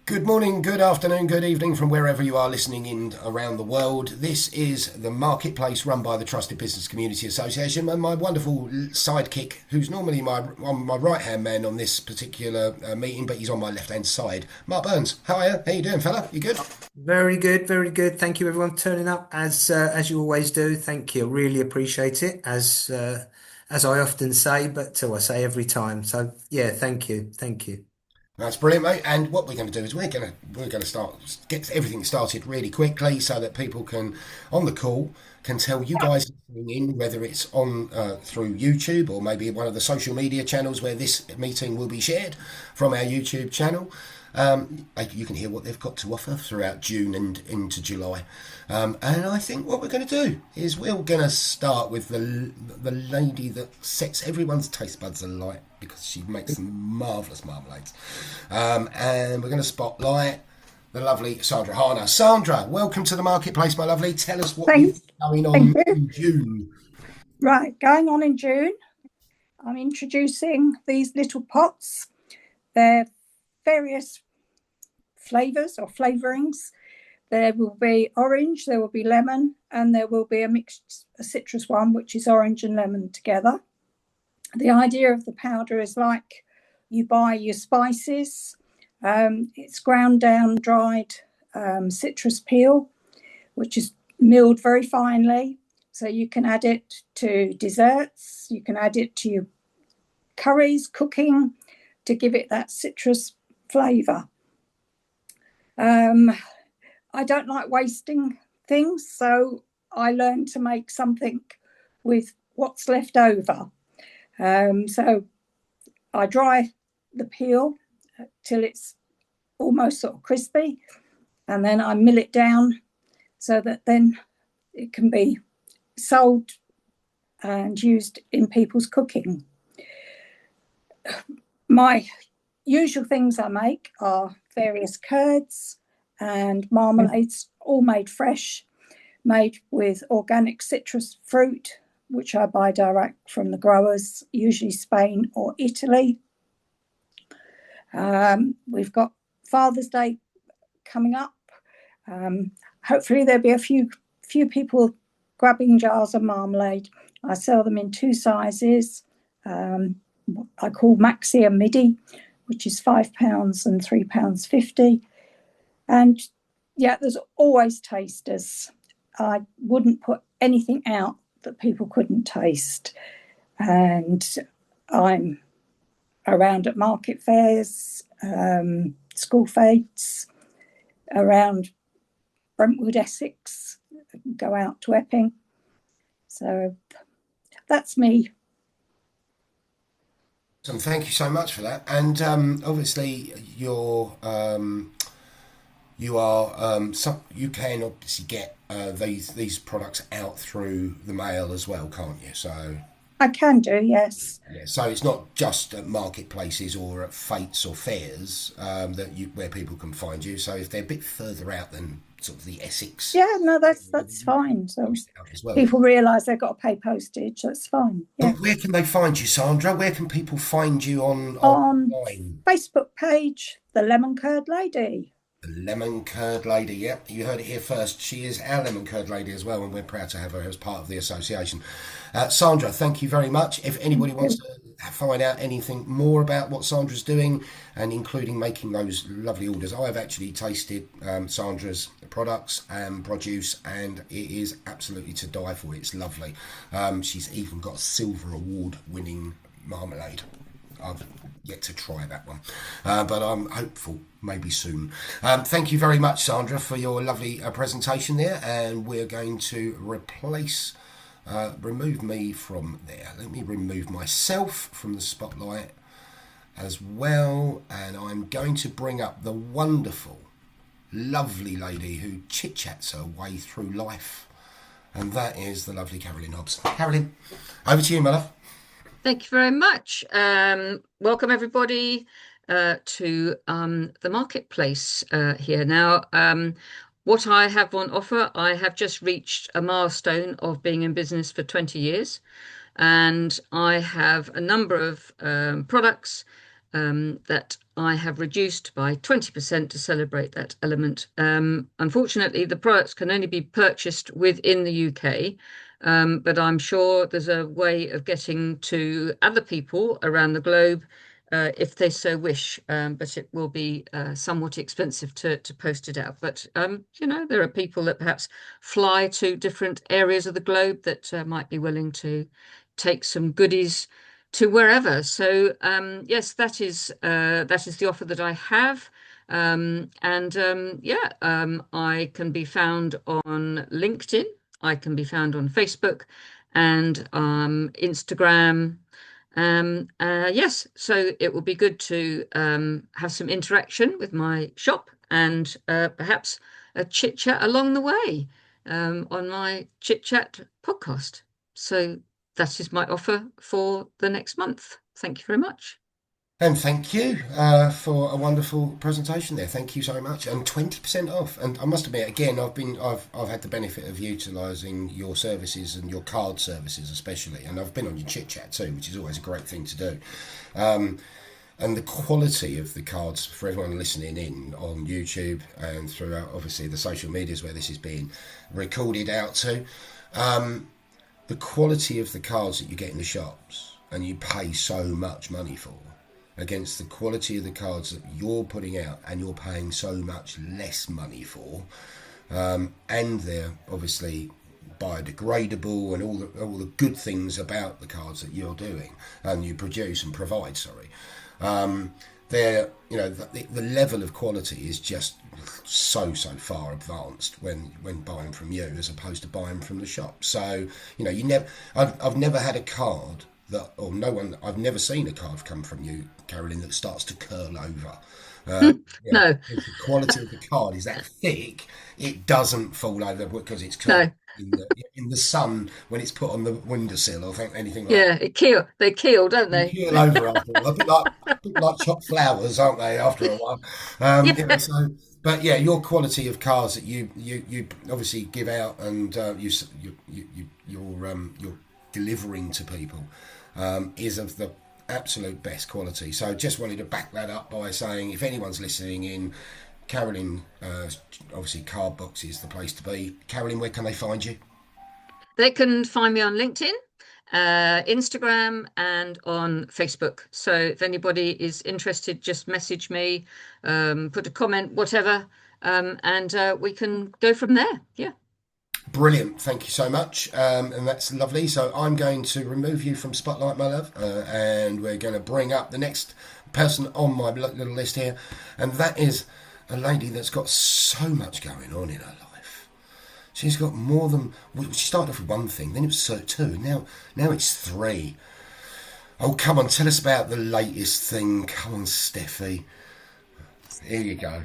Good morning, good afternoon, good evening from wherever you are listening in around the world. This is the Marketplace run by the Trusted Business Community Association, and my wonderful sidekick, who's normally my right hand man on this particular meeting, but he's on my left hand side. Mark Burns, how are you? How you doing, fella? You good? Very good, very good. Thank you, everyone, for turning up as you always do. Thank you. Really appreciate it, as I often say, but I say every time. So yeah, thank you, thank you. That's brilliant, mate. And what we're going to do is we're going to start get everything started really quickly so that people can on the call can tell you guys listening in whether it's on through YouTube or maybe one of the social media channels where this meeting will be shared from our YouTube channel. You can hear what they've got to offer throughout June and into July. And I think what we're going to do is we're going to start with the lady that sets everyone's taste buds alight because she makes some marvellous marmalades. And we're going to spotlight the lovely Sandra Harner. Sandra, welcome to the Marketplace, my lovely. Tell us what you've Thank, got going thank on you. in June. Right, going on in June, I'm introducing these little pots. They're various flavours or flavourings. There will be orange, there will be lemon, and there will be a citrus one, which is orange and lemon together. The idea of the powder is like you buy your spices. It's ground down, dried citrus peel, which is milled very finely. So you can add it to desserts, you can add it to your curries, cooking, to give it that citrus flavour. I don't like wasting things, so I learned to make something with what's left over. So I dry the peel till it's almost sort of crispy, and then I mill it down so that then it can be sold and used in people's cooking. My usual things I make are various curds and marmalades, all made fresh, made with organic citrus fruit, which I buy direct from the growers, usually Spain or Italy. We've got Father's Day coming up. Hopefully there'll be a few people grabbing jars of marmalade. I sell them in two sizes. I call Maxi and Midi, which is £5 and £3.50. And yeah, there's always tasters. I wouldn't put anything out that people couldn't taste. And I'm around at market fairs, school fetes, around Brentwood, Essex, go out to Epping. So that's me. And thank you so much for that. And obviously, you can obviously get these products out through the mail as well, can't you? So I can do, yes. yeah, so it's not just at marketplaces or at fetes or fairs where people can find you. So if they're a bit further out than sort of the Essex, Yeah, no, that's fine. So out as well. people realise they've got to pay postage. That's fine. Yeah. And where can they find you, Sandra? Where can people find you On online? Facebook page, the Lemon Curd Lady. The Lemon Curd Lady, yep, you heard it here first. She is our Lemon Curd Lady as well, and we're proud to have her as part of the association. Sandra, thank you very much. If anybody wants to find out anything more about what Sandra's doing, and including making those lovely orders, I have actually tasted Sandra's products and produce, and it is absolutely to die for. It's lovely. She's even got a silver award winning marmalade. I've yet to try that one, but I'm hopeful maybe soon. Thank you very much, Sandra, for your lovely presentation there, and we're going to remove me from there. Let me remove myself from the spotlight as well, and I'm going to bring up the wonderful, lovely lady who chit-chats her way through life, and that is the lovely Carolyn Hobbs. Carolyn, over to you, my love. Thank you very much. Welcome everybody to the marketplace here. Now, what I have on offer, I have just reached a milestone of being in business for 20 years, and I have a number of products that I have reduced by 20% to celebrate that element. Unfortunately, the products can only be purchased within the UK, but I'm sure there's a way of getting to other people around the globe if they so wish, but it will be somewhat expensive to post it out. But there are people that perhaps fly to different areas of the globe that might be willing to take some goodies to wherever. So yes, that is the offer that I have. I can be found on LinkedIn. I can be found on Facebook and Instagram. Yes, so it will be good to have some interaction with my shop and perhaps a chit chat along the way on my Chit Chat podcast. So that is my offer for the next month. Thank you very much. And thank you for a wonderful presentation there. Thank you so much. And 20% off. And I must admit, again, I've had the benefit of utilising your services and your card services especially. And I've been on your Chit Chat too, which is always a great thing to do. And the quality of the cards for everyone listening in on YouTube and throughout, obviously, the social medias where this is being recorded out to, the quality of the cards that you get in the shops and you pay so much money for, against the quality of the cards that you're putting out and you're paying so much less money for, and they're obviously biodegradable and all the good things about the cards that you're doing and you produce and provide. They're the level of quality is just so far advanced when buying from you as opposed to buying from the shop. So I've never had a card that, or no one, I've never seen a card come from you, Carolyn, that starts to curl over. No. The quality of the card is that thick, it doesn't fall over because it's No. in the sun when it's put on the windowsill or anything like Yeah, they keel, don't they they? keel over after a while. A bit like chopped flowers, aren't they? After a while, Yeah. But yeah, your quality of cards that you obviously give out and you're delivering to people is of the absolute best quality. So just wanted to back that up by saying, if anyone's listening in, Carolyn, obviously Card Box is the place to be. Carolyn, where can they find you? They can find me on LinkedIn, Instagram, and on Facebook. So if anybody is interested, just message me, put a comment, whatever, and we can go from there. Yeah. Brilliant, thank you so much, and that's lovely. So I'm going to remove you from Spotlight, my love, and we're going to bring up the next person on my little list here, and that is a lady that's got so much going on in her life. She's got more than, she started off with one thing, then it was two, now it's three. Oh, come on, tell us about the latest thing. Come on, Steffi. Here you go.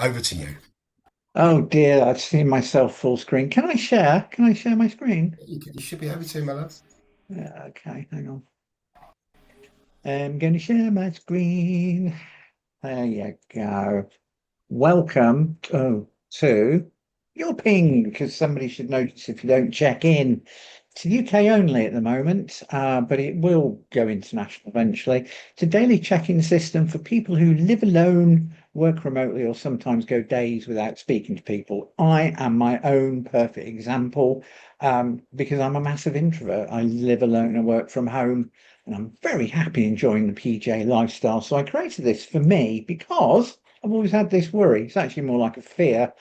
Over to you. Oh dear, I've seen myself full screen. Can I share? Can I share my screen? You should be over to, my love. Yeah, okay, hang on. I'm going to share my screen. There you go. Welcome to your ping, because somebody should notice if you don't check in. It's UK only at the moment, but it will go international eventually. It's a daily check-in system for people who live alone, work remotely, or sometimes go days without speaking to people. I am my own perfect example because I'm a massive introvert. I live alone and work from home, and I'm very happy enjoying the PJ lifestyle. So I created this for me because I've always had this worry. It's actually more like a fear.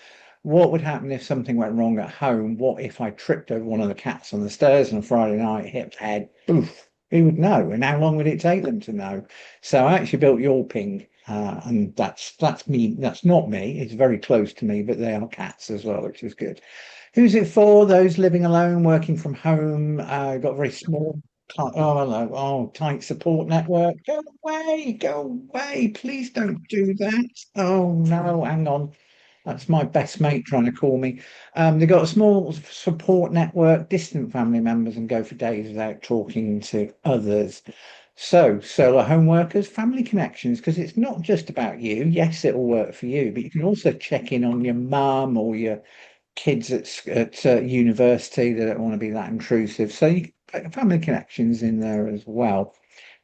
What would happen if something went wrong at home? What if I tripped over one of the cats on the stairs on a Friday night, hit the head, poof, who would know? And how long would it take them to know? So I actually built your ping, and that's me. That's not me. It's very close to me, but they are cats as well, which is good. Who's it for? Those living alone, working from home, got a very small, tight support network. Go away, please don't do that. Oh no, hang on. That's my best mate trying to call me. They've got a small support network, distant family members, and go for days without talking to others. So, solo home workers, family connections, because it's not just about you. Yes, it'll work for you, but you can also check in on your mum or your kids at university. They don't want to be that intrusive. So you family connections in there as well.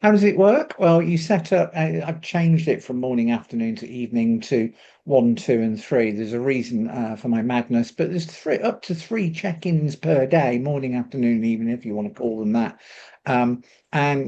How does it work? Well, you set up, I've changed it from morning, afternoon to evening to 1, 2, and 3. There's a reason for my madness, but there's up to 3 check-ins per day, morning, afternoon, evening, if you want to call them that. And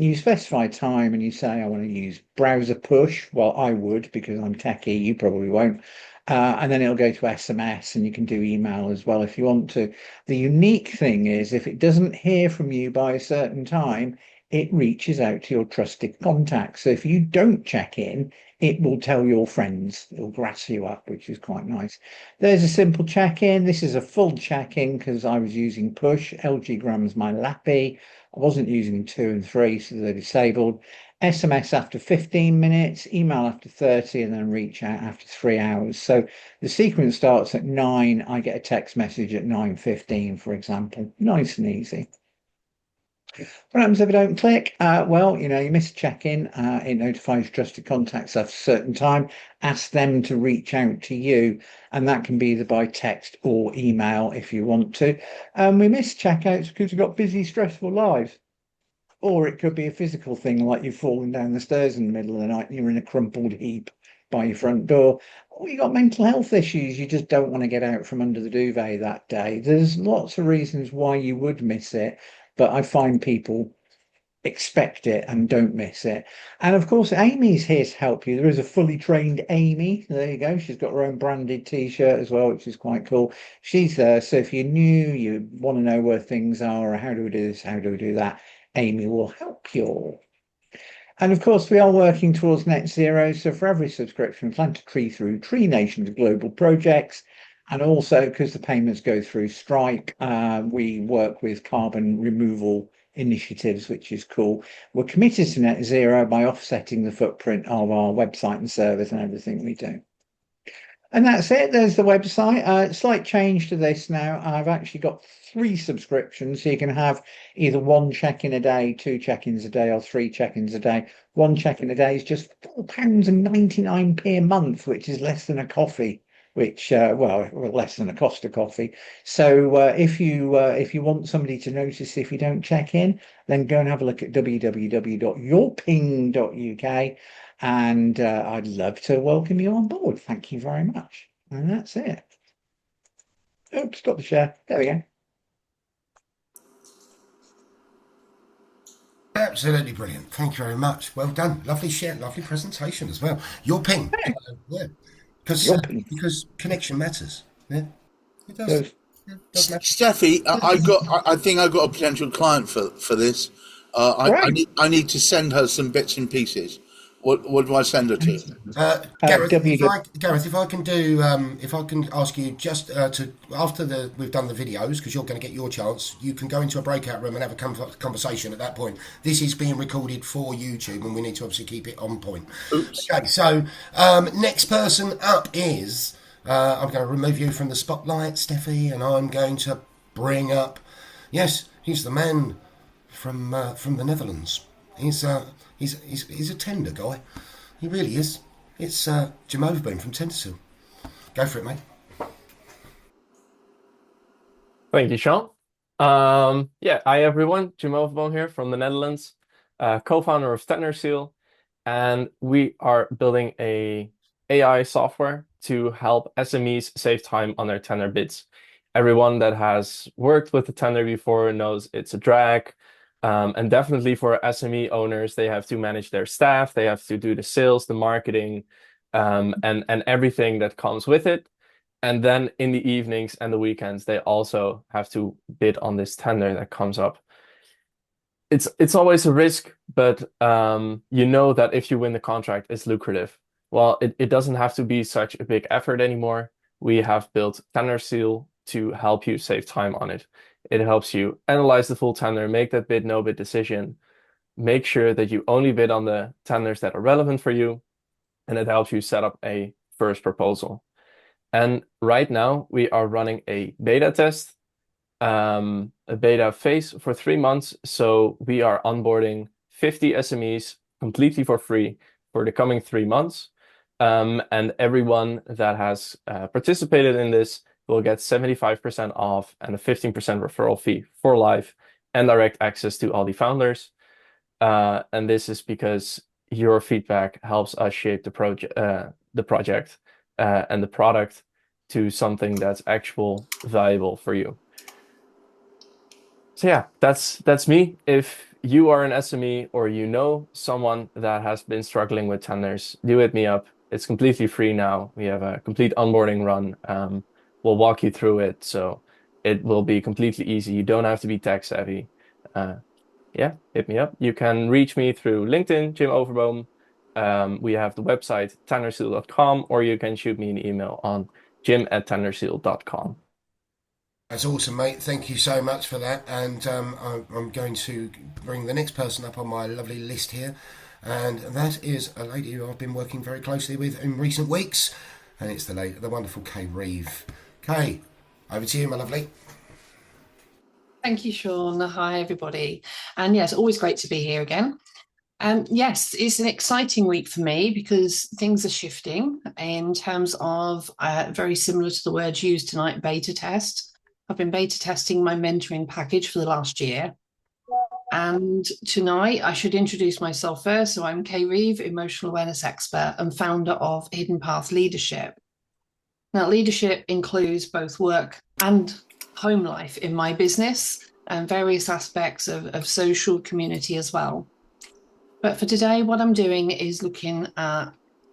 you specify time and you say, I want to use browser push. Well, I would because I'm techie, you probably won't. And then it'll go to SMS and you can do email as well if you want to. The unique thing is if it doesn't hear from you by a certain time, it reaches out to your trusted contacts. So if you don't check in, it will tell your friends. It'll grass you up, which is quite nice. There's a simple check-in. This is a full check-in because I was using push. LG Gram's my lappy. I wasn't using 2 and 3, so they're disabled. SMS after 15 minutes, email after 30, and then reach out after 3 hours. So the sequence starts at 9. I get a text message at 9:15, for example. Nice and easy. What happens if I don't click? Well, you miss a check-in. It notifies trusted contacts after a certain time. Ask them to reach out to you, and that can be either by text or email if you want to. We miss checkouts because we've got busy, stressful lives. Or it could be a physical thing, like you've fallen down the stairs in the middle of the night and you're in a crumpled heap by your front door. Or you've got mental health issues. You just don't want to get out from under the duvet that day. There's lots of reasons why you would miss it. But I find people expect it and don't miss it. And of course, Amy's here to help you. There is a fully trained Amy. There you go. She's got her own branded T-shirt as well, which is quite cool. She's there. So if you're new, you want to know where things are, or how do we do this, how do we do that, Amy will help you. And of course, we are working towards net zero. So for every subscription, plant a tree through Tree Nation's global projects. And also, because the payments go through Stripe, we work with carbon removal initiatives, which is cool. We're committed to net zero by offsetting the footprint of our website and servers and everything we do. And that's it. There's the website. Slight change to this now. I've actually got 3 subscriptions. So you can have either 1 check-in a day, 2 check-ins a day, or 3 check-ins a day. 1 check-in a day is just £4.99 a month, which is less than a coffee. Which well, less than a cost of coffee. So if you want somebody to notice if you don't check in, then go and have a look at www.yourping.uk, and I'd love to welcome you on board. Thank you very much. And that's it. Oops, stop the share. There we go. Absolutely brilliant. Thank you very much. Well done. Lovely share. Lovely presentation as well. Your ping. Yeah. Because connection matters. Yeah, it does. Good. Yeah, it does matter. Steffi, I think I've got a potential client for this. Right. I need to send her some bits and pieces. What do I send her to? Gareth, www. Gareth, if I can do, if I can ask you just to after we've done the videos, because you're going to get your chance, you can go into a breakout room and have a conversation at that point. This is being recorded for YouTube, and we need to obviously keep it on point. Oops. Okay, so next person up is I'm going to remove you from the spotlight, Steffi, and I'm going to bring up. Yes, he's the man from the Netherlands. He's a tender guy. He really is. It's Jim Overboom from Tentersill. Go for it, mate. Thank you, Sean. Yeah, hi everyone. Jim Overboom here from the Netherlands, co-founder of Tentersill, and we are building a AI software to help SMEs save time on their tender bids. Everyone that has worked with the tender before knows it's a drag. And definitely for SME owners, they have to manage their staff, they have to do the sales, the marketing, and everything that comes with it. And then in the evenings and the weekends, they also have to bid on this tender that comes up. It's always a risk, but you know that if you win the contract, it's lucrative. Well, it doesn't have to be such a big effort anymore. We have built Tentersill to help you save time on it. It helps you analyze the full tender, make that bid, no bid decision, make sure that you only bid on the tenders that are relevant for you, and it helps you set up a first proposal. And right now we are running a beta test, a beta phase for 3 months. So we are onboarding 50 SMEs completely for free for the coming 3 months. And everyone that has participated in this will get 75% off and a 15% referral fee for life and direct access to all the founders. And this is because your feedback helps us shape the project and the product to something that's actual valuable for you. So yeah, that's me. If you are an SME or you know someone that has been struggling with tenders, do hit me up. It's completely free now. We have a complete onboarding run. We'll walk you through it, so it will be completely easy. You don't have to be tech savvy. Yeah, hit me up. You can reach me through LinkedIn, Jim Overboom. We have the website tenderseal.com, or you can shoot me an email on jim@tenderseal.com. That's awesome, mate. Thank you so much for that. And I'm going to bring the next person up on my lovely list here. And that is a lady who I've been working very closely with in recent weeks. And it's the wonderful Kay Reeve. Kay, over to you, my lovely. Thank you, Sean. Hi, everybody. And yes, always great to be here again. Yes, it's an exciting week for me because things are shifting in terms of very similar to the words used tonight, beta test. I've been beta testing my mentoring package for the last year. And tonight I should introduce myself first. So I'm Kay Reeve, emotional awareness expert and founder of Hidden Path Leadership. Now, leadership includes both work and home life in my business and various aspects of social community as well. But for today, what I'm doing is looking at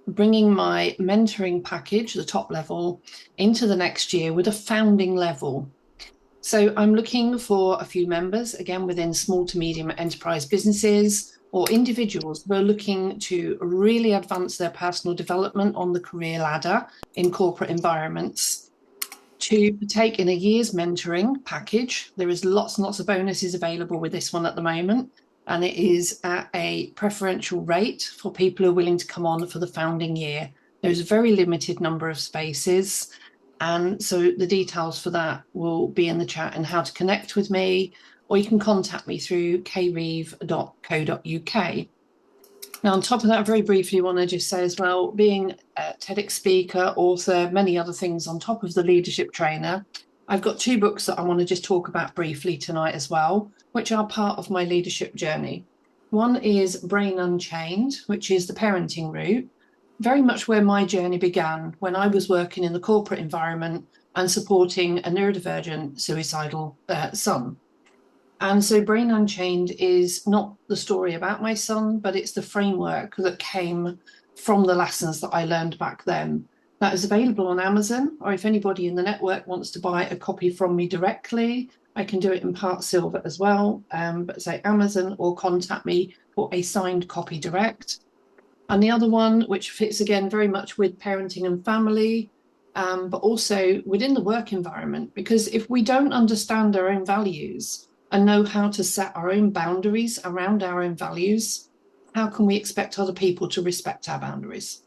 bringing my mentoring package, the top level, into the next year with a founding level. So I'm looking for a few members, again, within small to medium enterprise businesses or individuals who are looking to really advance their personal development on the career ladder in corporate environments, to partake in a year's mentoring package. There is lots and lots of bonuses available with this one at the moment, and it is at a preferential rate for people who are willing to come on for the founding year. There's a very limited number of spaces. And so the details for that will be in the chat and how to connect with me, or you can contact me through kreeve.co.uk. Now, on top of that, very briefly, I want to just say as well, being a TEDx speaker, author, many other things on top of the leadership trainer, I've got 2 books that I want to just talk about briefly tonight as well, which are part of my leadership journey. One is Brain Unchained, which is the parenting route, very much where my journey began when I was working in the corporate environment and supporting a neurodivergent suicidal son. And so Brain Unchained is not the story about my son, but it's the framework that came from the lessons that I learned back then. That is available on Amazon, or if anybody in the network wants to buy a copy from me directly, I can do it in part silver as well, but say Amazon, or contact me for a signed copy direct. And the other one, which fits again very much with parenting and family, but also within the work environment, because if we don't understand our own values and know how to set our own boundaries around our own values, how can we expect other people to respect our boundaries?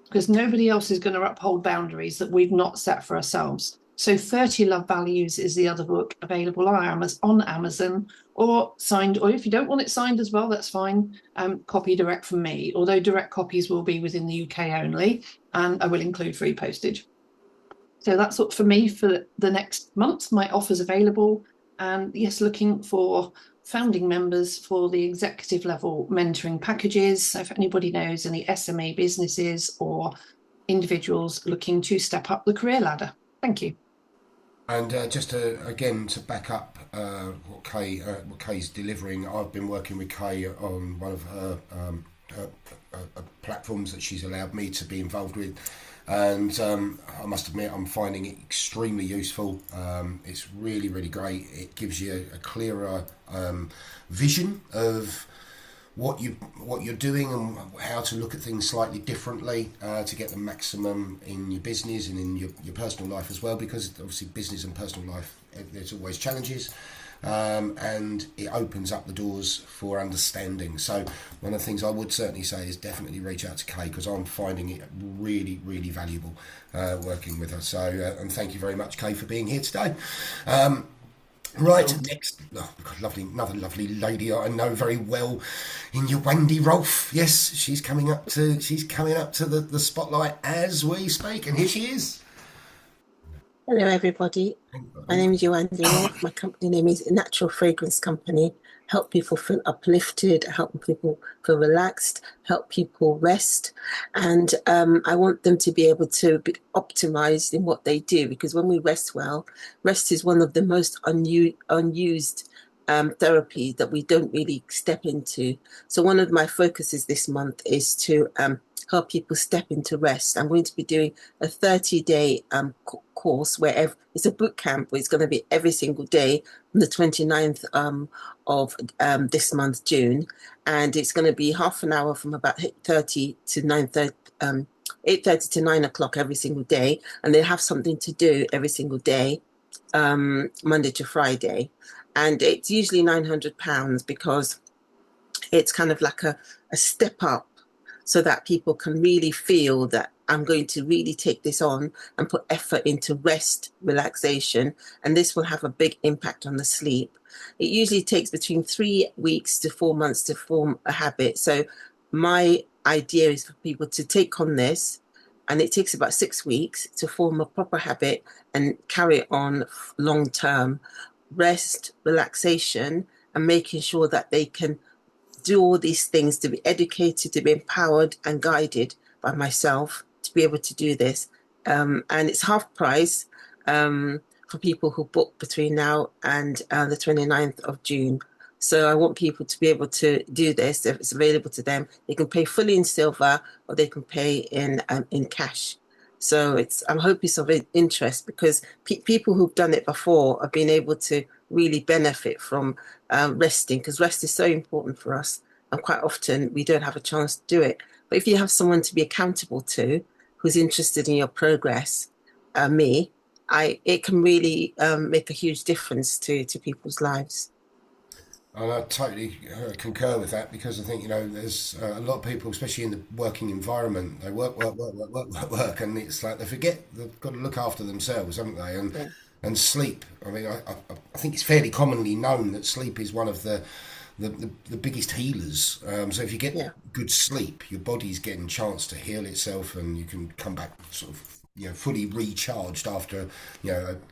Because nobody else is going to uphold boundaries that we've not set for ourselves. So 30 Love Values is the other book available on Amazon, or signed, or if you don't want it signed as well, that's fine, copy direct from me, although direct copies will be within the UK only, and I will include free postage. So that's what for me for the next month, my offer's available. And yes, looking for founding members for the executive level mentoring packages. So if anybody knows any SME businesses or individuals looking to step up the career ladder. Thank you. And just to back up what Kay's delivering, I've been working with Kay on one of her platforms that she's allowed me to be involved with, and I must admit I'm finding it extremely useful. It's really, really great. It gives you a clearer vision of what you're doing and how to look at things slightly differently to get the maximum in your business and in your personal life as well, because obviously business and personal life, there's always challenges, and it opens up the doors for understanding. So one of the things I would certainly say is definitely reach out to Kay, because I'm finding it really, really valuable working with her. So and thank you very much, Kay, for being here today. Right, next, another lovely lady I know very well in your Wendy Rolfe. Yes, she's coming up to the spotlight as we speak, and here she is. Hello, everybody. My name is Yolandi Rolfe. My company name is Natural Fragrance Company. Help people feel uplifted, help people feel relaxed, help people rest. And I want them to be able to be optimized in what they do, because when we rest well, rest is one of the most unused therapy that we don't really step into. So one of my focuses this month is to help people step into rest. I'm going to be doing a 30-day course where it's a boot camp, where it's going to be every single day from the 29th of this month, June. And it's going to be half an hour from about 8:30 to 9:30, 8:30 to 9 o'clock every single day. And they have something to do every single day, Monday to Friday. And it's usually £900 because it's kind of like a step up, so that people can really feel that I'm going to really take this on and put effort into rest, relaxation, and this will have a big impact on the sleep. It usually takes between 3 weeks to 4 months to form a habit. So my idea is for people to take on this, and it takes about 6 weeks to form a proper habit and carry it on long term. Rest, relaxation, and making sure that they can do all these things, to be educated, to be empowered and guided by myself to be able to do this. And it's half price for people who book between now and the 29th of June. So I want people to be able to do this. If it's available to them, they can pay fully in silver or they can pay in cash. So I hope it's of interest, because people who've done it before have been able to really benefit from resting, because rest is so important for us. And quite often we don't have a chance to do it. But if you have someone to be accountable to, who's interested in your progress, it can really make a huge difference to people's lives. And I totally concur with that, because I think, there's a lot of people, especially in the working environment, they work, and it's like they forget they've got to look after themselves, haven't they? And sleep. I mean, I think it's fairly commonly known that sleep is one of the biggest healers. So if you get good sleep, your body's getting a chance to heal itself, and you can come back sort of fully recharged after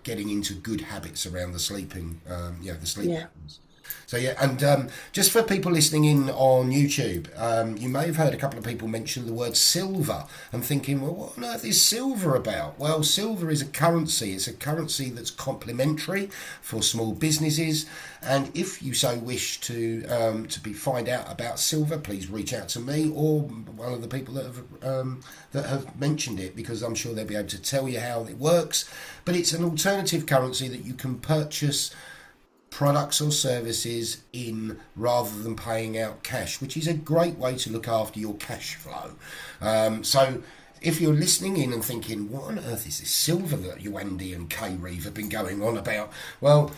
getting into good habits around the sleeping. The sleep patterns. So and just for people listening in on YouTube, you may have heard a couple of people mention the word silver and thinking, well, what on earth is silver about? Well, silver is a currency. It's a currency that's complementary for small businesses. And if you so wish to find out about silver, please reach out to me or one of the people that have mentioned it, because I'm sure they'll be able to tell you how it works. But it's an alternative currency that you can purchase products or services in rather than paying out cash, which is a great way to look after your cash flow. So if you're listening in and thinking, what on earth is this silver that you, Andy and Kay Reeve, have been going on about? Well,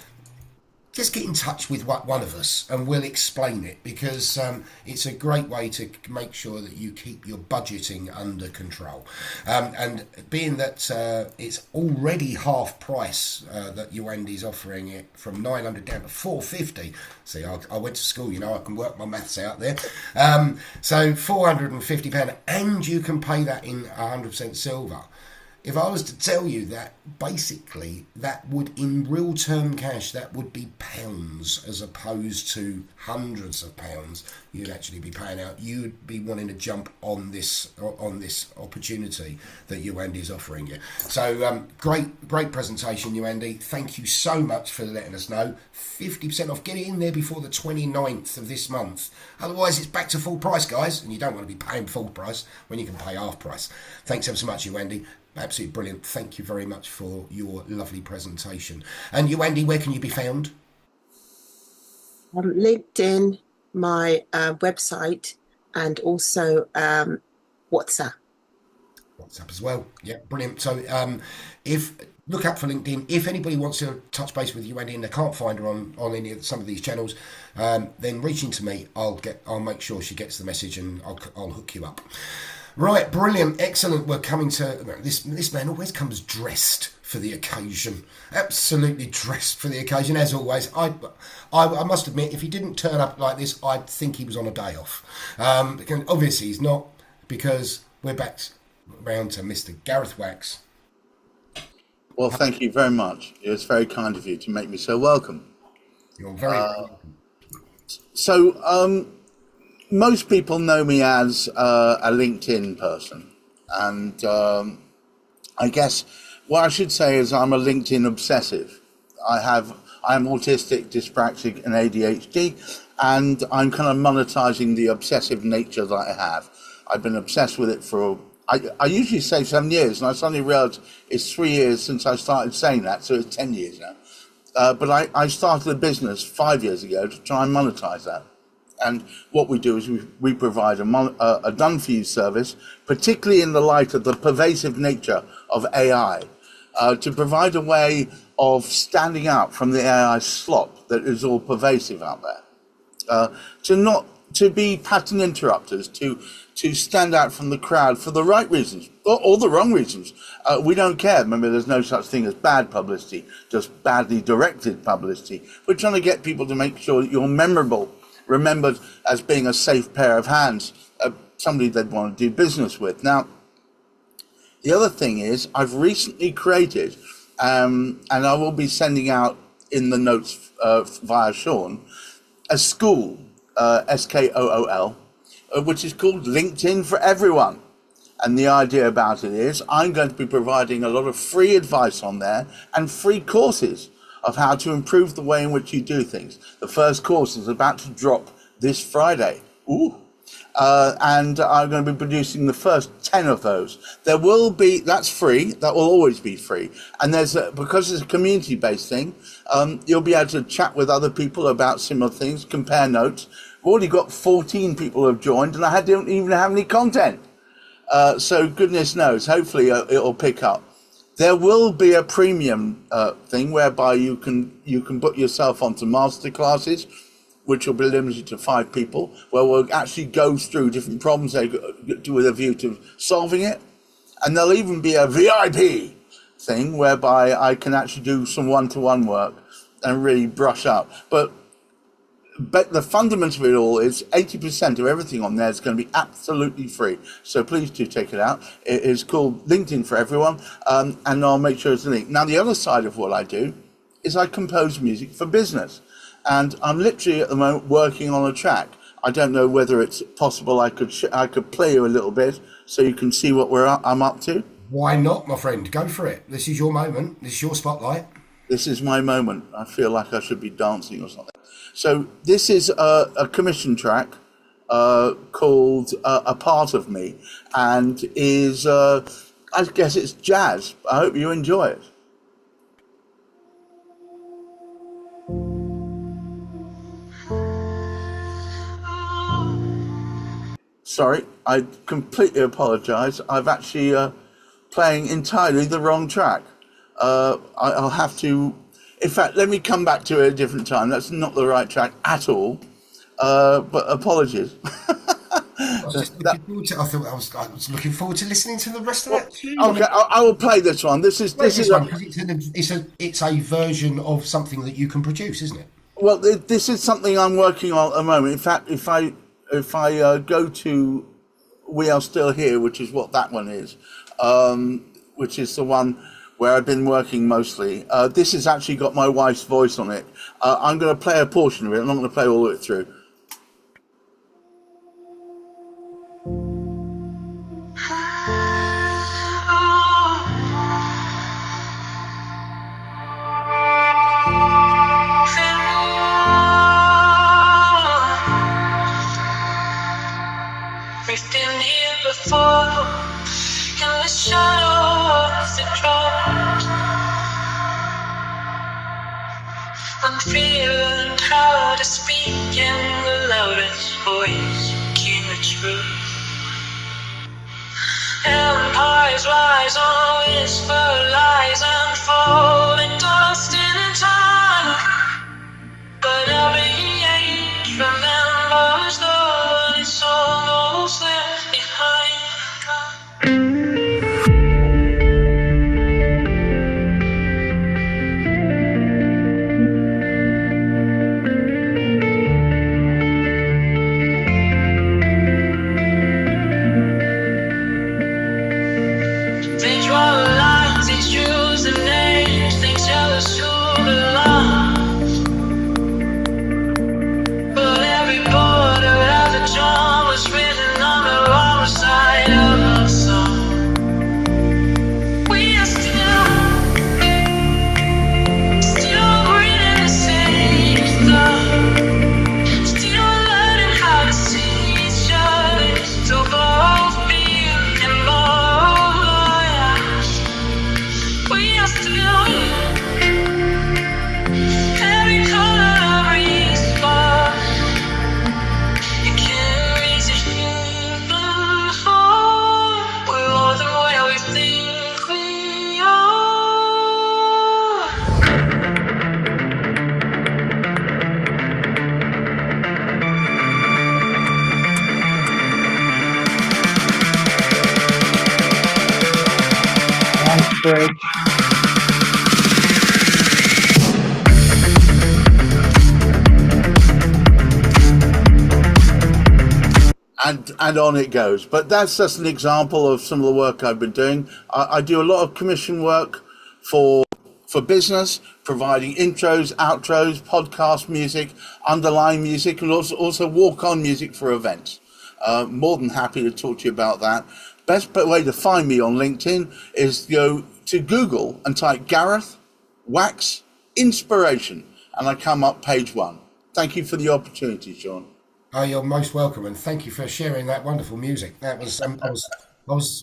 just get in touch with one of us and we'll explain it, because it's a great way to make sure that you keep your budgeting under control. And being that it's already half price that Yoandi's offering it from $900 down to $450. See, I went to school, I can work my maths out there. So £450, and you can pay that in 100% silver. If I was to tell you that basically that would, in real term cash, that would be pounds as opposed to hundreds of pounds you'd actually be paying out, you'd be wanting to jump on this opportunity that Yoandi is offering you. So great presentation, Yoandi. Thank you so much for letting us know. 50% off. Get it in there before the 29th of this month. Otherwise, it's back to full price, guys, and you don't want to be paying full price when you can pay half price. Thanks ever so much, Yoandi. Absolutely brilliant. Thank you very much for your lovely presentation. And you, Andy, where can you be found? LinkedIn, my website, and also WhatsApp. WhatsApp as well. Yeah, brilliant. So look out for LinkedIn. If anybody wants to touch base with you, Andy, and they can't find her on some of these channels, then reaching to me, I'll make sure she gets the message, and I'll hook you up. Right, brilliant, excellent. We're coming to this man always comes dressed for the occasion, absolutely dressed for the occasion, as always. I must admit, if he didn't turn up like this, I'd think he was on a day off. Obviously, he's not, because we're back round to Mr. Gareth Wax. Well, thank you very much. It's very kind of you to make me so welcome. You're very welcome. So, most people know me as a LinkedIn person, and I guess what I should say is I'm a LinkedIn obsessive. I'm autistic, dyspraxic, and ADHD, and I'm kind of monetizing the obsessive nature that I have. I've been obsessed with it for, I usually say 7 years, and I suddenly realized it's 3 years since I started saying that, so it's 10 years now. But I started a business 5 years ago to try and monetize that. And what we do is we provide a done-for-you service, particularly in the light of the pervasive nature of AI, to provide a way of standing out from the AI slop that is all pervasive out there. To be pattern interrupters, to stand out from the crowd for the right reasons or the wrong reasons. We don't care. Remember, there's no such thing as bad publicity, just badly directed publicity. We're trying to get people to make sure that you're memorable, remembered as being a safe pair of hands, somebody they'd want to do business with. Now, the other thing is I've recently created, and I will be sending out in the notes via Sean, a school, SKOOL, which is called LinkedIn for Everyone. And the idea about it is I'm going to be providing a lot of free advice on there and free courses of how to improve the way in which you do things. The first course is about to drop this Friday. Ooh. And I'm going to be producing the first 10 of those. There will be, that's free, that will always be free. And because it's a community-based thing, you'll be able to chat with other people about similar things, compare notes. We've already got 14 people who have joined, and I don't even have any content. So goodness knows, hopefully it'll pick up. There will be a premium thing whereby you can put yourself onto masterclasses, which will be limited to 5 people, where we'll actually go through different problems they do with a view to solving it. And there'll even be a VIP thing whereby I can actually do some one-to-one work and really brush up. But the fundamental of it all is 80% of everything on there is going to be absolutely free. So please do check it out. It is called LinkedIn for Everyone, and I'll make sure it's a link. Now, the other side of what I do is I compose music for business. And I'm literally at the moment working on a track. I don't know whether it's possible I could play you a little bit so you can see what I'm up to. Why not, my friend? Go for it. This is your moment. This is your spotlight. This is my moment. I feel like I should be dancing or something. So this is a commission track called A Part of Me, and is, I guess it's jazz. I hope you enjoy it. Sorry, I completely apologise. I've actually playing entirely the wrong track. I'll have to, in fact, let me come back to it at a different time. That's not the right track at all. But apologies. I was looking forward to listening to the rest of that tune. Okay, I will play this one. This is one, because it's a version of something that you can produce, isn't it? Well, this is something I'm working on at the moment. In fact, if I go to We Are Still Here, which is what that one is, which is the one where I've been working mostly. This has actually got my wife's voice on it. I'm going to play a portion of it. I'm not going to play all the way through. We've been here before, in the shadow of the crowd. I'm feeling proud to speak in the loudest voice, King of truth. Empires rise on whisper lies and fall in dust in time. But every age remembers the one it's almost left behind. They draw lines, they choose the name. bridge. And on it goes. But that's just an example of some of the work I've been doing. I do a lot of commission work for business, providing intros, outros, podcast music, underlying music, and also walk-on music for events. More than happy to talk to you about that. Best way to find me on LinkedIn is go to Google and type Gareth Wax Inspiration, and I come up page 1. Thank you for the opportunity, Sean. Oh, you're most welcome, and thank you for sharing that wonderful music. That was I was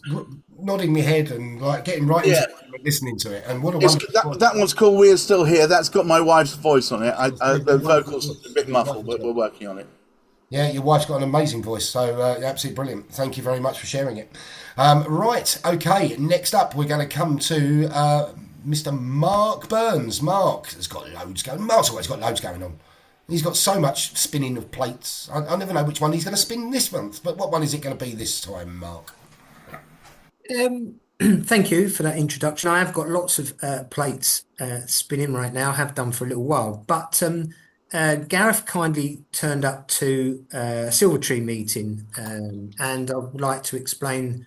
nodding my head and like getting right into it and listening to it. And what a wonderful that one's called "We're Still Here." That's got my wife's voice on it. The vocals a bit muffled, but we're working on it. Yeah, your wife's got an amazing voice, so absolutely brilliant. Thank you very much for sharing it. Right, okay. Next up, we're going to come to Mr. Mark Burns. Mark has got loads going. Mark's always got loads going on. He's got so much spinning of plates. I never know which one he's going to spin this month. But what one is it going to be this time, Mark? Thank you for that introduction. I have got lots of plates spinning right now. I have done for a little while. But Gareth kindly turned up to a Silvertree meeting. And I would like to explain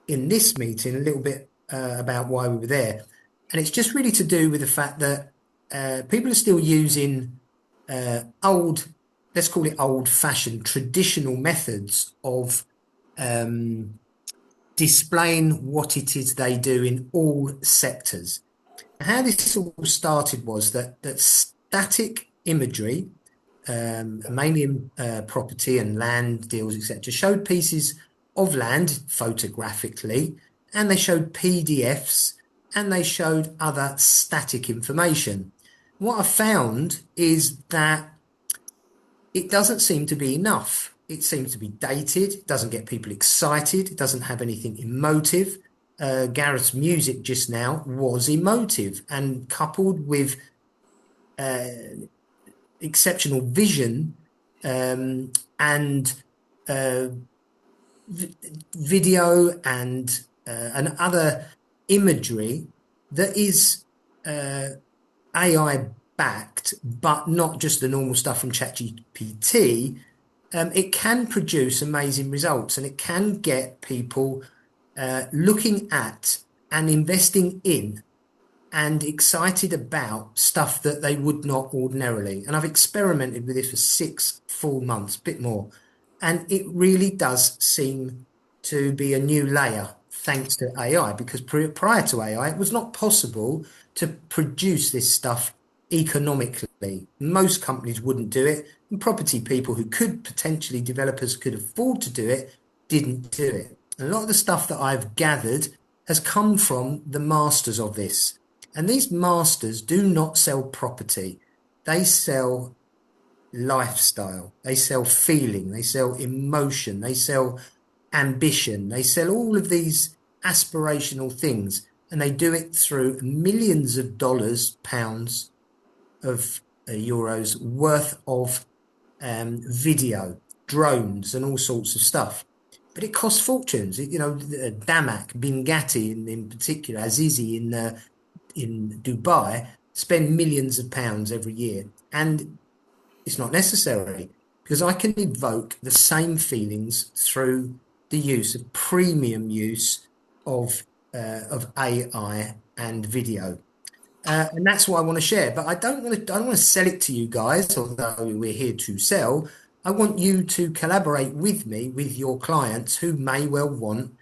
in this meeting a little bit about why we were there. And it's just really to do with the fact that people are still using let's call it old-fashioned, traditional methods of displaying what it is they do in all sectors. How this all started was that static imagery, mainly in property and land deals, etc., showed pieces of land photographically, and they showed PDFs, and they showed other static information. What I found is that it doesn't seem to be enough. It seems to be dated. It doesn't get people excited. It doesn't have anything emotive. Gareth's music just now was emotive, and coupled with exceptional vision and video and other imagery that is AI backed, but not just the normal stuff from ChatGPT, it can produce amazing results, and it can get people looking at and investing in and excited about stuff that they would not ordinarily. And I've experimented with this for 6 full months, a bit more, and it really does seem to be a new layer thanks to AI, because prior to AI, it was not possible to produce this stuff economically. Most companies wouldn't do it, and property people who could potentially, developers could afford to do it, didn't do it. And a lot of the stuff that I've gathered has come from the masters of this. And these masters do not sell property. They sell lifestyle. They sell feeling. They sell emotion. They sell ambition. They sell all of these aspirational things. And they do it through millions of dollars, pounds, of euros worth of video, drones, and all sorts of stuff. But it costs fortunes. Damak, Bingati in particular, Azizi in Dubai, spend millions of pounds every year. And it's not necessary, because I can evoke the same feelings through the use of premium use of AI and video. And that's what I want to share. But I don't want to sell it to you guys, although we're here to sell. I want you to collaborate with me, with your clients who may well want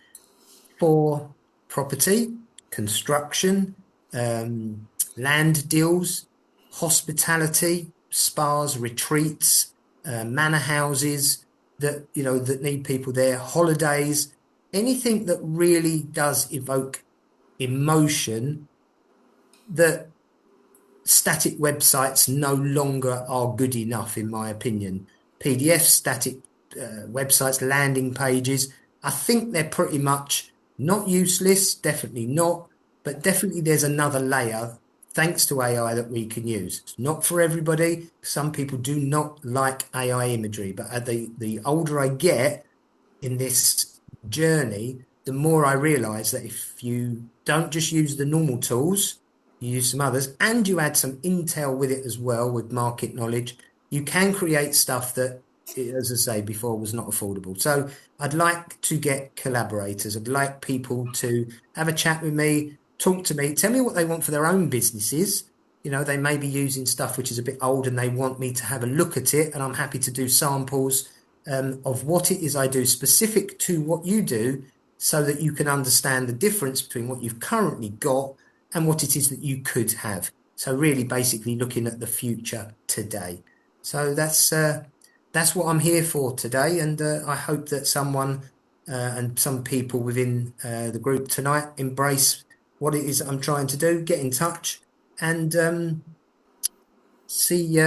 for property, construction, land deals, hospitality, spas, retreats, manor houses that need people there, holidays, anything that really does evoke emotion that static websites no longer are good enough, in my opinion. PDF static websites, landing pages, I think they're pretty much not useless, definitely not, but definitely there's another layer thanks to AI that we can use. It's not for everybody. Some people do not like AI imagery, but the older I get in this journey, the more I realize that if you don't just use the normal tools, you use some others, and you add some intel with it as well, with market knowledge, you can create stuff that, as I say before, was not affordable. So I'd like to get collaborators. I'd like people to have a chat with me, talk to me, tell me what they want for their own businesses. You know, they may be using stuff which is a bit old and they want me to have a look at it, and I'm happy to do samples of what it is I do specific to what you do, so that you can understand the difference between what you've currently got and what it is that you could have. So really basically looking at the future today. So that's what I'm here for today, and I hope that someone and some people within the group tonight embrace what it is that I'm trying to do, get in touch, and see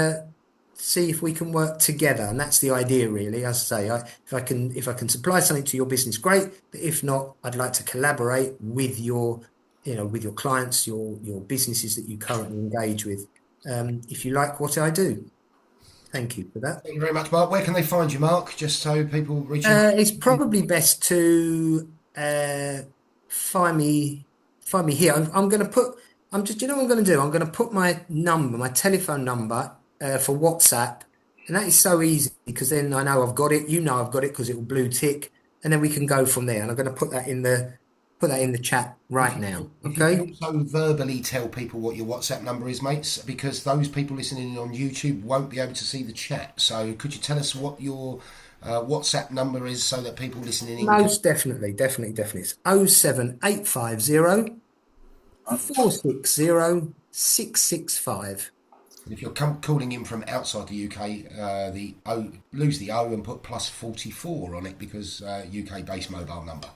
if we can work together. And that's the idea, really. As I say, if I can supply something to your business, great. But if not, I'd like to collaborate with your clients, your businesses that you currently engage with. If you like what I do. Thank you for that. Thank you very much, Mark. Where can they find you, Mark? Just so people reach out. It's probably best to find me here. I'm going to put. You know what I'm going to do? I'm going to put my telephone number for WhatsApp, and that is so easy because then I know I've got it. You know I've got it because it will blue tick, and then we can go from there. And I'm going to put that in the chat right now. Okay. You can also verbally tell people what your WhatsApp number is, mates, because those people listening on YouTube won't be able to see the chat. So could you tell us what your WhatsApp number is so that people listening in Most definitely. It's 07850 460 665. If you're calling in from outside the UK, lose the O and put +44 on it because UK-based mobile number.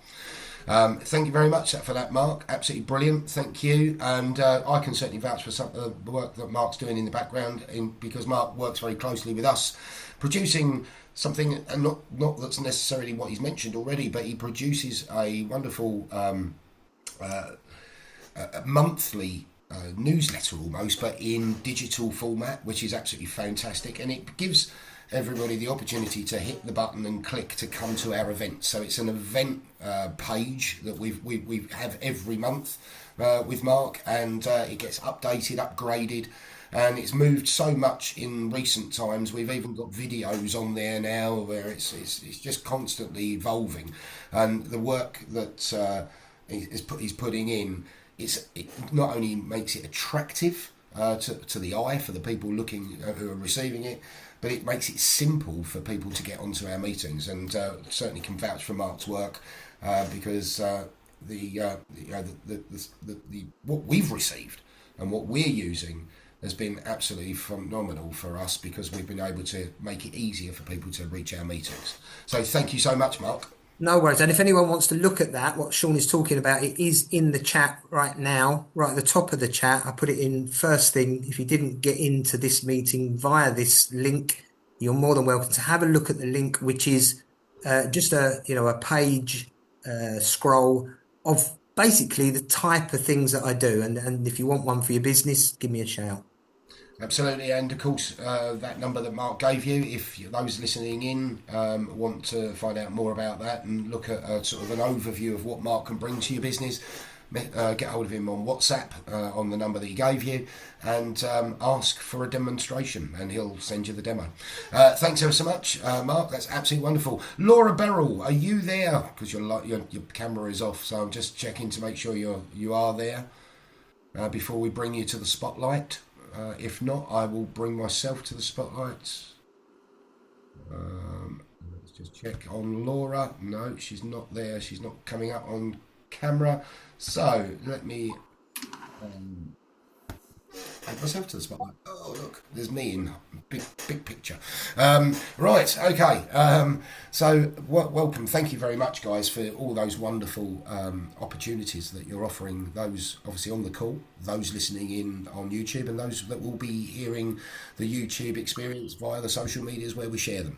Thank you very much for that, Mark. Absolutely brilliant. Thank you. And I can certainly vouch for some of the work that Mark's doing in the background, because Mark works very closely with us, producing something, and not that's necessarily what he's mentioned already, but he produces a wonderful monthly newsletter almost, but in digital format, which is absolutely fantastic, and it gives everybody the opportunity to hit the button and click to come to our event. So it's an event page that we have every month with Mark, and it gets updated, upgraded, and it's moved so much in recent times. We've even got videos on there now where it's just constantly evolving, and the work that he's putting in, it not only makes it attractive to the eye for the people looking who are receiving it, but it makes it simple for people to get onto our meetings, and certainly can vouch for Mark's work because what we've received and what we're using has been absolutely phenomenal for us, because we've been able to make it easier for people to reach our meetings. So thank you so much, Mark. No worries. And if anyone wants to look at that, what Sean is talking about, it is in the chat right now, right at the top of the chat. I put it in first thing. If you didn't get into this meeting via this link, you're more than welcome to have a look at the link, which is just a page scroll of basically the type of things that I do. And if you want one for your business, give me a shout. Absolutely, and of course that number that Mark gave you, if those listening in want to find out more about that and look at sort of an overview of what Mark can bring to your business, get hold of him on WhatsApp on the number that he gave you, and ask for a demonstration, and he'll send you the demo. Thanks ever so much, Mark. That's absolutely wonderful. Laura Beryl, are you there? Because your camera is off, so I'm just checking to make sure you are there before we bring you to the spotlight. If not, I will bring myself to the spotlight. Let's just check on Laura. No, she's not there. She's not coming up on camera. So let me add myself to the spotlight. Oh, look, there's me in big picture. Right, okay. So welcome. Thank you very much, guys, for all those wonderful opportunities that you're offering, those obviously on the call, those listening in on YouTube, and those that will be hearing the YouTube experience via the social medias where we share them.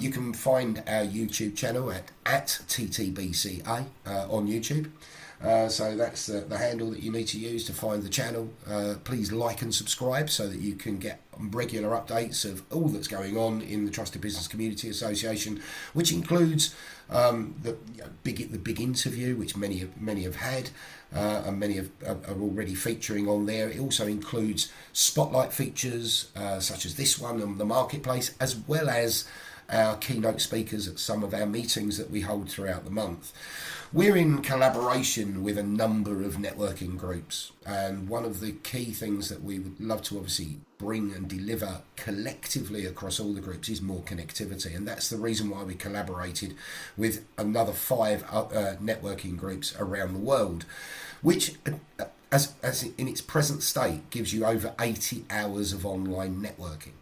You can find our YouTube channel at TTBCA on YouTube. So that's the handle that you need to use to find the channel. Please like and subscribe so that you can get regular updates of all that's going on in the Trusted Business Community Association, which includes the big interview, which many have had, and many are already featuring on there. It also includes spotlight features such as this one on the marketplace, as well as our keynote speakers at some of our meetings that we hold throughout the month. We're in collaboration with a number of networking groups, and one of the key things that we would love to obviously bring and deliver collectively across all the groups is more connectivity, and that's the reason why we collaborated with another 5 networking groups around the world, which as in its present state gives you over 80 hours of online networking.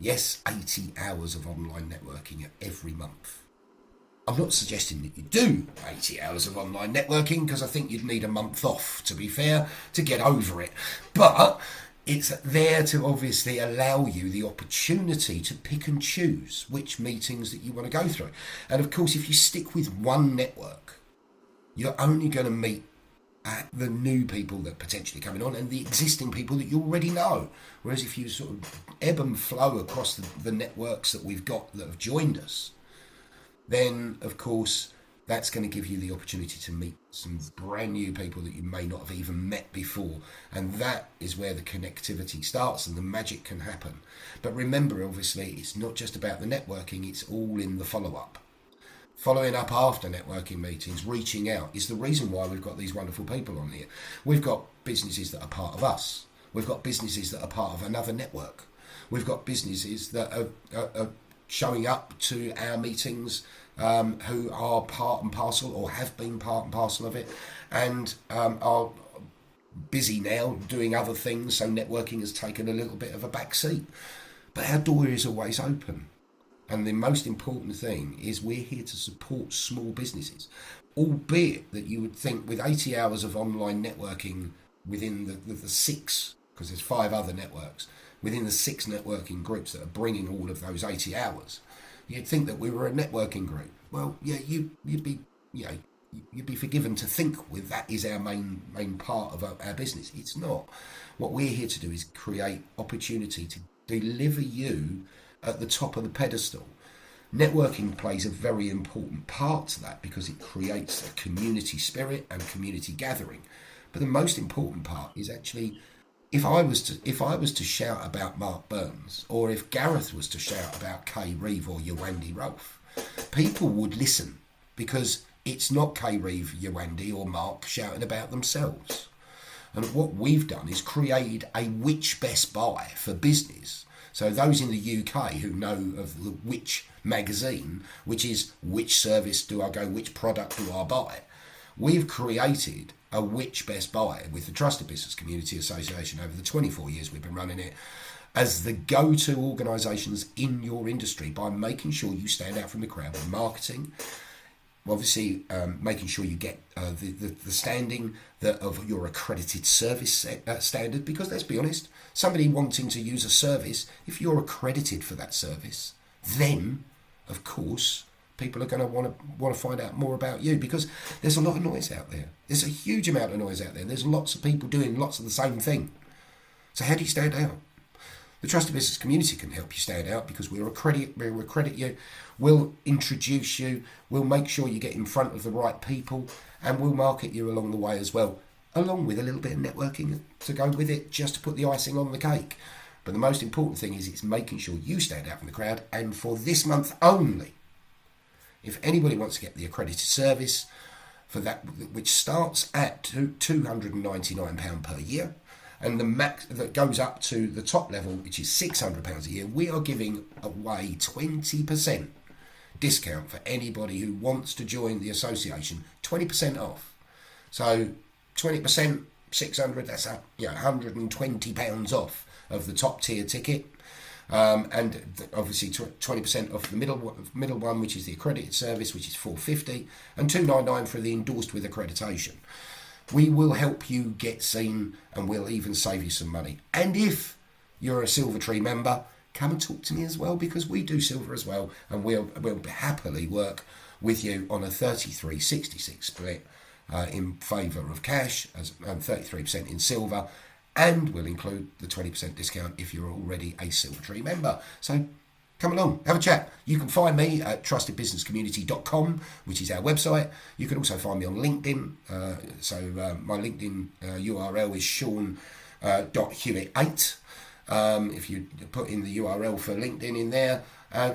Yes, 80 hours of online networking every month. I'm not suggesting that you do 80 hours of online networking, because I think you'd need a month off, to be fair, to get over it. But it's there to obviously allow you the opportunity to pick and choose which meetings that you want to go through. And of course, if you stick with one network, you're only going to meet the new people that are potentially coming on and the existing people that you already know. Whereas if you sort of ebb and flow across the networks that we've got that have joined us, then of course that's going to give you the opportunity to meet some brand new people that you may not have even met before. And that is where the connectivity starts and the magic can happen. But remember, obviously, it's not just about the networking, it's all in the follow-up. Following up after networking meetings, reaching out, is the reason why we've got these wonderful people on here. We've got businesses that are part of us. We've got businesses that are part of another network. We've got businesses that are showing up to our meetings who are part and parcel, or have been part and parcel of it, and are busy now doing other things, so networking has taken a little bit of a back seat. But our door is always open. And the most important thing is we're here to support small businesses, albeit that you would think with 80 hours of online networking within the 6, because there's 5 other networks, within the 6 networking groups that are bringing all of those 80 hours, you'd think that we were a networking group. Well, yeah, you'd be forgiven to think with that is our main part of our business. It's not. What we're here to do is create opportunity to deliver you at the top of the pedestal. Networking plays a very important part to that because it creates a community spirit and community gathering. But the most important part is actually, if I was to shout about Mark Burns, or if Gareth was to shout about Kay Reeve or Yewandi Rolfe, people would listen, because it's not Kay Reeve, Yewandi or Mark shouting about themselves. And what we've done is create a which best buy for business. So those in the UK who know of the Which magazine, which is which service do I go, which product do I buy, we've created a which best buy with the Trusted Business Community Association over the 24 years we've been running it, as the go-to organisations in your industry, by making sure you stand out from the crowd with marketing, obviously making sure you get the standing of your accredited service standard, because let's be honest, somebody wanting to use a service, if you're accredited for that service, then of course people are going to want to find out more about you, because there's a lot of noise out there. There's a huge amount of noise out there. There's lots of people doing lots of the same thing. So how do you stand out? The Trusted Business Community can help you stand out, because we'll accredit you, we'll introduce you, we'll make sure you get in front of the right people, and we'll market you along the way as well, along with a little bit of networking to go with it, just to put the icing on the cake. But the most important thing is it's making sure you stand out from the crowd. And for this month only, if anybody wants to get the accredited service for that, which starts at £299 per year, and the max that goes up to the top level, which is £600 a year, we are giving away 20% discount for anybody who wants to join the association. 20% off. So 20%, 600, that's £120 off of the top tier ticket. And obviously 20% off the middle one, which is the accredited service, which is $450, and $299 for the endorsed with accreditation. We will help you get seen, and we'll even save you some money. And if you're a Silvertree member, come and talk to me as well, because we do silver as well, and we'll happily work with you on a 33-66 split in favour of cash and 33% in silver, and we'll include the 20% discount if you're already a Silvertree member. So come along, have a chat. You can find me at trustedbusinesscommunity.com, which is our website. You can also find me on LinkedIn. My LinkedIn URL is Sean.Hewitt8. If you put in the URL for LinkedIn in there,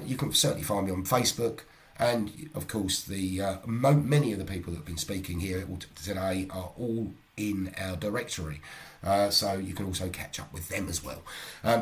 you can certainly find me on Facebook. And of course, many of the people that have been speaking here today are all in our directory. So you can also catch up with them as well.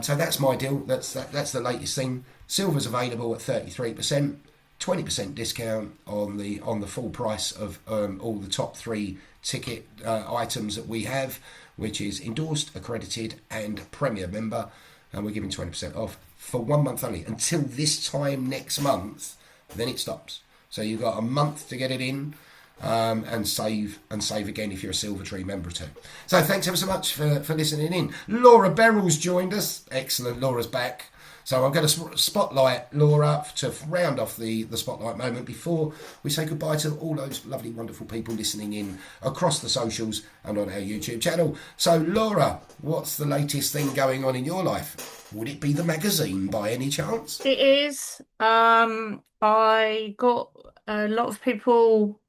So that's my deal. That's the latest thing. Silver's available at 33%, 20% discount on the full price of all the top 3 ticket items that we have, which is endorsed, accredited, and Premier member. And we're giving 20% off for 1 month only until this time next month. Then it stops. So you've got a month to get it in. And save again if you're a Silvertree member too. So thanks ever so much for listening in. Laura Beryl's joined us. Excellent, Laura's back. So I'm going to spotlight Laura to round off the spotlight moment before we say goodbye to all those lovely, wonderful people listening in across the socials and on our YouTube channel. So Laura, what's the latest thing going on in your life? Would it be the magazine by any chance? It is. I got a lot of people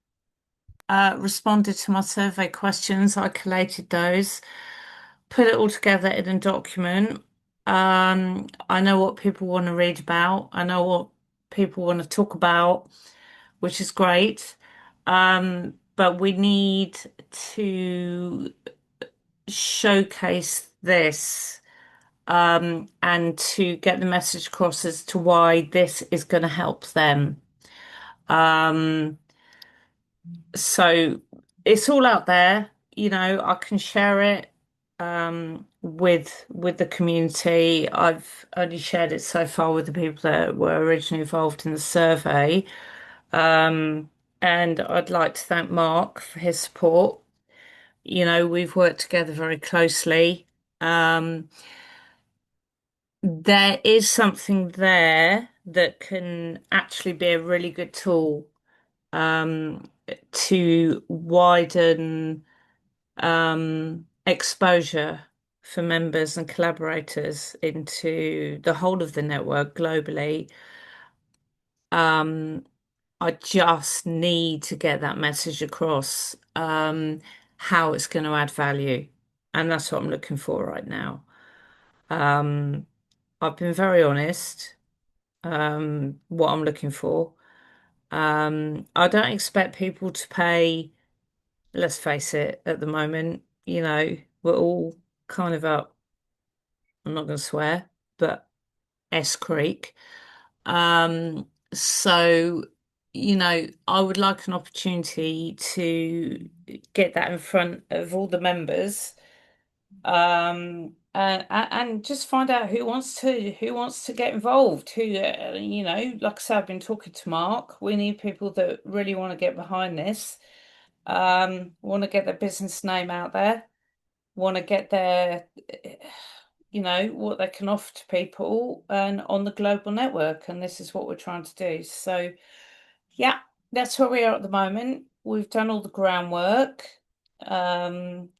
responded to my survey questions. I collated those, put it all together in a document. I know what people want to read about. I know what people want to talk about, which is great. But we need to showcase this and to get the message across as to why this is going to help them. So it's all out there, I can share it with the community. I've only shared it so far with the people that were originally involved in the survey. And I'd like to thank Mark for his support. We've worked together very closely. There is something there that can actually be a really good tool to widen exposure for members and collaborators into the whole of the network globally. I just need to get that message across, how it's going to add value. And that's what I'm looking for right now. I've been very honest, what I'm looking for. I don't expect people to pay, let's face it, at the moment, we're all kind of up, I'm not going to swear, but S Creek. So, I would like an opportunity to get that in front of all the members, and just find out who wants to get involved. Who, like I said, I've been talking to Mark. We need people that really want to get behind this, want to get their business name out there, want to get their, what they can offer to people and on the global network. And this is what we're trying to do. So, yeah, that's where we are at the moment. We've done all the groundwork.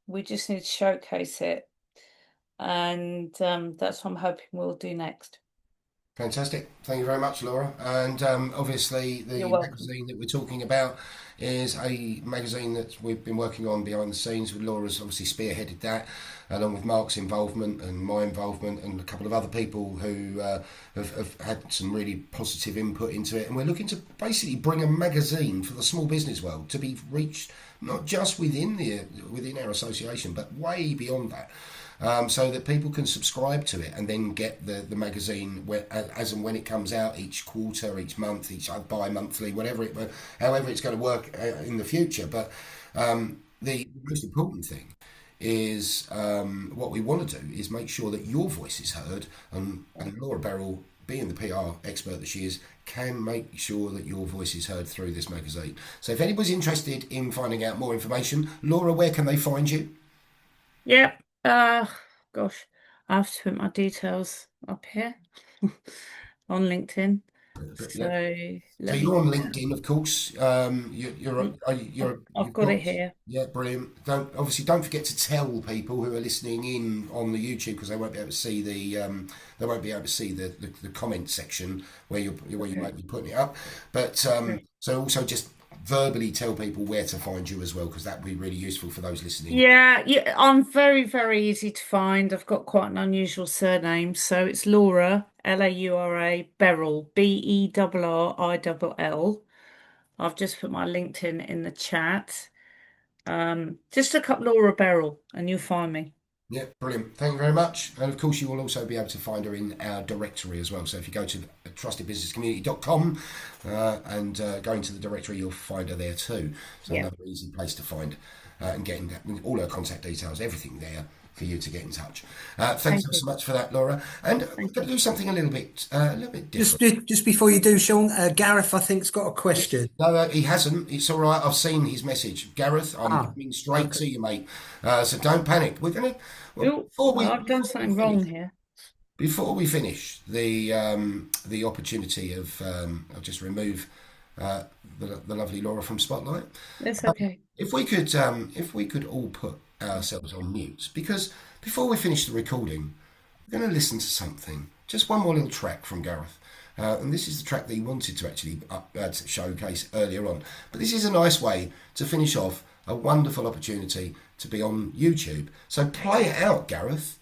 We just need to showcase it. And that's what I'm hoping we'll do next. Fantastic. Thank you very much, Laura. And obviously the magazine that we're talking about is a magazine that we've been working on behind the scenes. Laura's obviously spearheaded that, along with Mark's involvement and my involvement and a couple of other people who have had some really positive input into it. And we're looking to basically bring a magazine for the small business world to be reached not just within our association, but way beyond that. So that people can subscribe to it and then get the magazine as and when it comes out each quarter, each month, each bi-monthly, however it's going to work in the future. But the most important thing is what we want to do is make sure that your voice is heard, and Laura Beryl, being the PR expert that she is, can make sure that your voice is heard through this magazine. So if anybody's interested in finding out more information, Laura, where can they find you? Yeah. Gosh, I have to put my details up here on LinkedIn. But, So So let you're me. on LinkedIn, of course. You're I've you've got it got here. yeah, brilliant. Don't forget to tell people who are listening in on the YouTube because they won't be able to see the comment section where you might be putting it up. But so also just verbally tell people where to find you as well because that would be really useful for those listening. Yeah, I'm very, very easy to find. I've got quite an unusual surname. So it's Laura, Laura Beryl, Berrill. I've just put my LinkedIn in the chat. Just look up Laura Beryl and you'll find me. Yeah, brilliant. Thank you very much. And of course, you will also be able to find her in our directory as well. So if you go to trustedbusinesscommunity.com and go into the directory, you'll find her there too. So Yeah. another easy place to find and get all her contact details, everything there for you to get in touch. Thanks Thank so you. much for that, Laura. And we're going to do something a little bit different. Just before you do, Sean, Gareth, I think's got a question. No, he hasn't. It's all right. I've seen his message. Gareth, I'm coming straight to you, mate. So don't panic. We're going to... I've done something wrong here. Before we finish, the opportunity of I'll just remove the lovely Laura from Spotlight. That's okay. If we could all put ourselves on mute, because before we finish the recording, we're going to listen to something. Just one more little track from Gareth. And this is the track that he wanted to actually to showcase earlier on. But this is a nice way to finish off a wonderful opportunity to be on YouTube. So play it out, Gareth.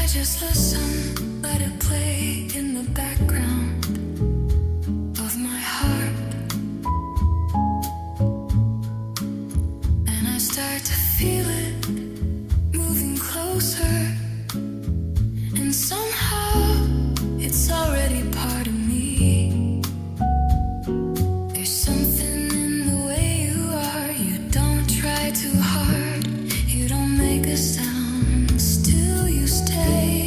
Just listen, let it play in the background of my heart. And I start to feel it moving closer. And somehow it's already part of me. There's something in the way you are. You don't try too hard. You don't make a sound. Still you stay.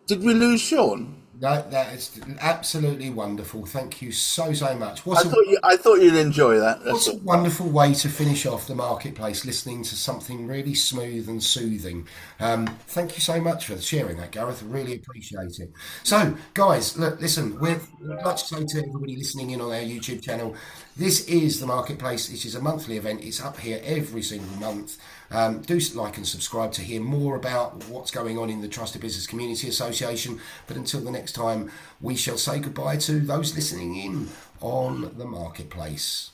Did we lose Sean? No, that is absolutely wonderful. Thank you so much. I thought you'd enjoy that. What's a wonderful way to finish off the marketplace, listening to something really smooth and soothing. Thank you so much for sharing that, Gareth. I really appreciate it. So, guys, look, listen, we'd like to say to everybody listening in on our YouTube channel, this is the marketplace. This is a monthly event. It's up here every single month. Do like and subscribe to hear more about what's going on in the Trusted Business Community Association. But until the next time, we shall say goodbye to those listening in on the marketplace.